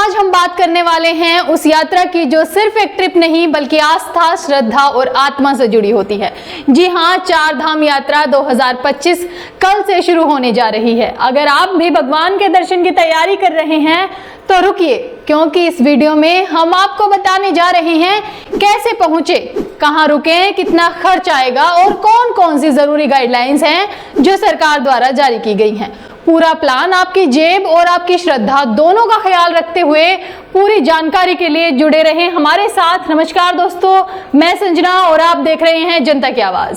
आज हम बात करने वाले हैं उस यात्रा की जो सिर्फ एक ट्रिप नहीं बल्कि आस्था, श्रद्धा और आत्मा से जुड़ी होती है। जी हाँ, चार धाम यात्रा 2025 कल से शुरू होने जा रही है। अगर आप भी भगवान के दर्शन की तैयारी कर रहे हैं तो रुकिए, क्योंकि इस वीडियो में हम आपको बताने जा रहे हैं कैसे पहुंचे, कहां रुके, कितना खर्च आएगा और कौन कौन सी जरूरी गाइडलाइंस हैं जो सरकार द्वारा जारी की गई हैं। पूरा प्लान आपकी जेब और आपकी श्रद्धा दोनों का ख्याल रखते हुए। पूरी जानकारी के लिए जुड़े रहें हमारे साथ। नमस्कार दोस्तों, मैं संजना और आप देख रहे हैं जनता की आवाज।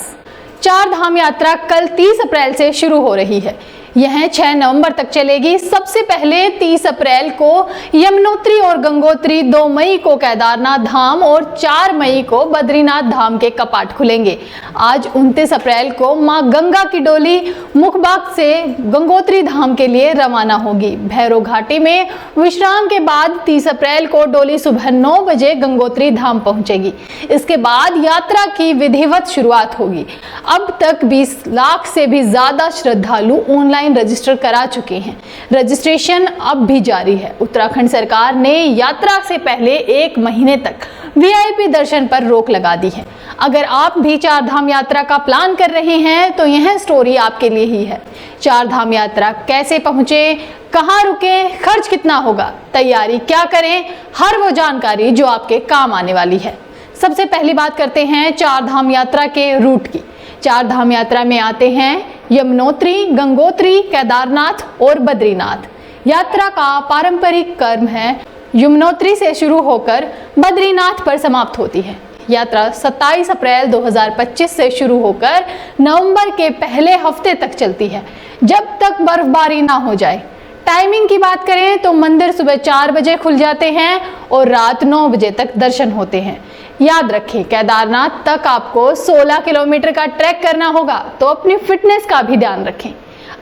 चार धाम यात्रा कल 30 अप्रैल से शुरू हो रही है। यह 6 नवंबर तक चलेगी। सबसे पहले 30 अप्रैल को यमुनोत्री और गंगोत्री, 2 मई को केदारनाथ धाम और 4 मई को बद्रीनाथ धाम के कपाट खुलेंगे। आज 29 अप्रैल को मां गंगा की डोली मुखबाग से गंगोत्री धाम के लिए रवाना होगी। भैरव घाटी में विश्राम के बाद 30 अप्रैल को डोली सुबह 9 बजे गंगोत्री धाम पहुंचेगी। इसके बाद यात्रा की विधिवत शुरुआत होगी। अब तक 20 लाख से भी ज्यादा श्रद्धालु ऑनलाइन रजिस्टर करा चुके हैं। रजिस्ट्रेशन अब भी जारी है। उत्तराखंड सरकार ने यात्रा से पहले 1 महीने तक वीआईपी दर्शन पर रोक लगा दी है। अगर आप भी चार धाम यात्रा का प्लान कर रहे हैं तो यह स्टोरी आपके लिए ही है। चार धाम यात्रा कैसे पहुंचे, कहां रुके, खर्च कितना होगा, तैयारी क्या करें, हर वो जानकारी जो आपके काम आने वाली है। सबसे पहली बात करते हैं चार धाम यात्रा के रूट की। चार धाम यात्रा में आते हैं यमुनोत्री, गंगोत्री, केदारनाथ और बद्रीनाथ। यात्रा का पारंपरिक क्रम है यमुनोत्री से शुरू होकर बद्रीनाथ पर समाप्त होती है। यात्रा 27 अप्रैल 2025 से शुरू होकर नवंबर के पहले हफ्ते तक चलती है, जब तक बर्फबारी ना हो जाए। टाइमिंग की बात करें तो मंदिर सुबह 4 बजे खुल जाते हैं और रात 9 बजे तक दर्शन होते हैं। याद रखें, केदारनाथ तक आपको 16 किलोमीटर का ट्रैक करना होगा, तो अपनी फिटनेस का भी ध्यान रखें।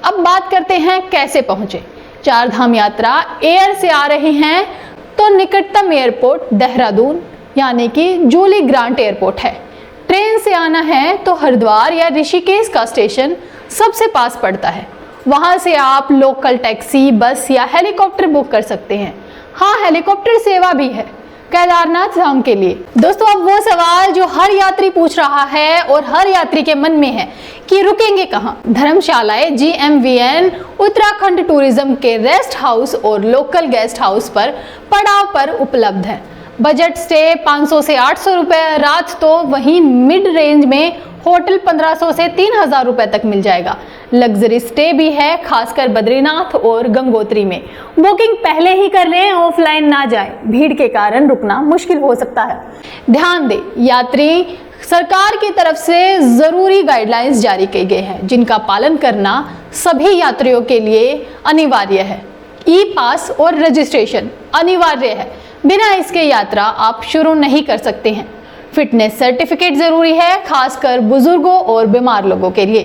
अब बात करते हैं कैसे पहुंचे। चार धाम यात्रा एयर से आ रहे हैं तो निकटतम एयरपोर्ट देहरादून यानी कि जूली ग्रांट एयरपोर्ट है। ट्रेन से आना है तो हरिद्वार या ऋषिकेश का स्टेशन सबसे पास पड़ता है। वहां से आप लोकल टैक्सी, बस या हेलीकॉप्टर बुक कर सकते हैं। हाँ, हेलीकॉप्टर सेवा भी है केदारनाथ धाम के लिए। दोस्तों, अब वो सवाल जो हर यात्री पूछ रहा है और हर यात्री के मन में है कि रुकेंगे कहाँ। धर्मशालाएं GMVN उत्तराखंड टूरिज्म के रेस्ट हाउस और लोकल गेस्ट हाउस पर पड़ाव पर उपलब्ध है। बजट स्टे 500 से 800 रुपए रात, तो वहीं मिड रेंज में होटल 1500 से 3000 रुपए तक मिल जाएगा। लग्जरी स्टे भी है, खासकर बद्रीनाथ और गंगोत्री में। बुकिंग पहले ही कर लें, ऑफलाइन ना जाएं, भीड़ के कारण रुकना मुश्किल हो सकता है। ध्यान दें, यात्री सरकार की तरफ से जरूरी गाइडलाइंस जारी की गई हैं, जिनका पालन करना सभी यात्रियों के लिए अनिवार्य है। ई पास और रजिस्ट्रेशन अनिवार्य है, बिना इसके यात्रा आप शुरू नहीं कर सकते हैं। फिटनेस सर्टिफिकेट जरूरी है, खासकर बुजुर्गों और बीमार लोगों के लिए।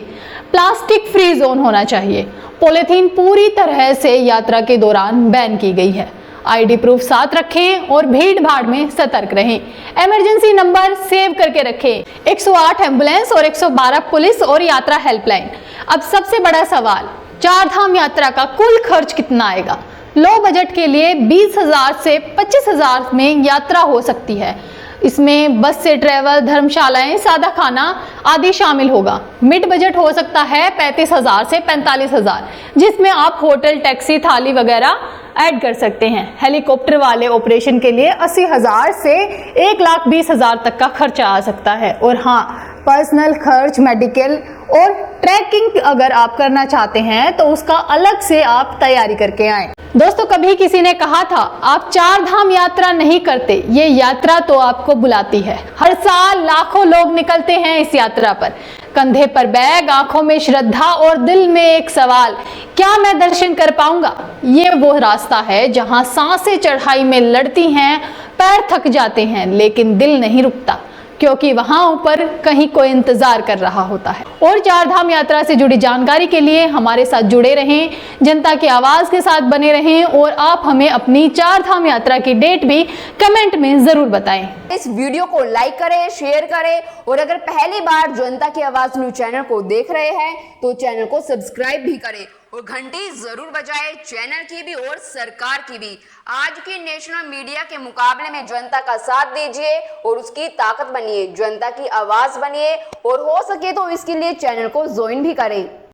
प्लास्टिक फ्री जोन होना चाहिए। पॉलीथीन पूरी तरह से यात्रा के दौरान बैन की गई है। आईडी प्रूफ साथ रखें और भीड़ भाड़ में सतर्क रहें। इमरजेंसी नंबर सेव करके रखें, 108 एम्बुलेंस और 112 पुलिस और यात्रा हेल्पलाइन। अब सबसे बड़ा सवाल, चार धाम यात्रा का कुल खर्च कितना आएगा। लो बजट के लिए 20,000 से 25,000 में यात्रा हो सकती है। इसमें बस से ट्रेवल, धर्मशालाएं, सादा खाना आदि शामिल होगा। मिड बजट हो सकता है 35,000 से 45,000, जिसमें आप होटल, टैक्सी, थाली वगैरह ऐड कर सकते हैं। हेलीकॉप्टर वाले ऑपरेशन के लिए 80,000 से 1,20,000 तक का खर्चा आ सकता है। और हाँ, पर्सनल खर्च, मेडिकल और ट्रैकिंग अगर आप करना चाहते हैं तो उसका अलग से आप तैयारी करके आएं। दोस्तों, कभी किसी ने कहा था आप चार धाम यात्रा नहीं करते, ये यात्रा तो आपको बुलाती है। हर साल लाखों लोग निकलते हैं इस यात्रा पर। कंधे पर बैग, आंखों में श्रद्धा और दिल में एक सवाल, क्या मैं दर्शन कर पाऊंगा। ये वो रास्ता है जहां सांसें चढ़ाई में लड़ती हैं, पैर थक जाते हैं, लेकिन दिल नहीं रुकता, क्योंकि वहां ऊपर कहीं कोई इंतजार कर रहा होता है। और चार धाम यात्रा से जुड़ी जानकारी के लिए हमारे साथ जुड़े रहें, जनता की आवाज के साथ बने रहें और आप हमें अपनी चार धाम यात्रा की डेट भी कमेंट में जरूर बताएं। इस वीडियो को लाइक करें, शेयर करें और अगर पहली बार जनता की आवाज न्यूज चैनल को देख रहे हैं तो चैनल को सब्सक्राइब भी करें और घंटी जरूर बजाए, चैनल की भी और सरकार की भी। आज की नेशनल मीडिया के मुकाबले में जनता का साथ दीजिए और उसकी ताकत बनिए, जनता की आवाज बनिए और हो सके तो इसके लिए चैनल को ज्वाइन भी करें।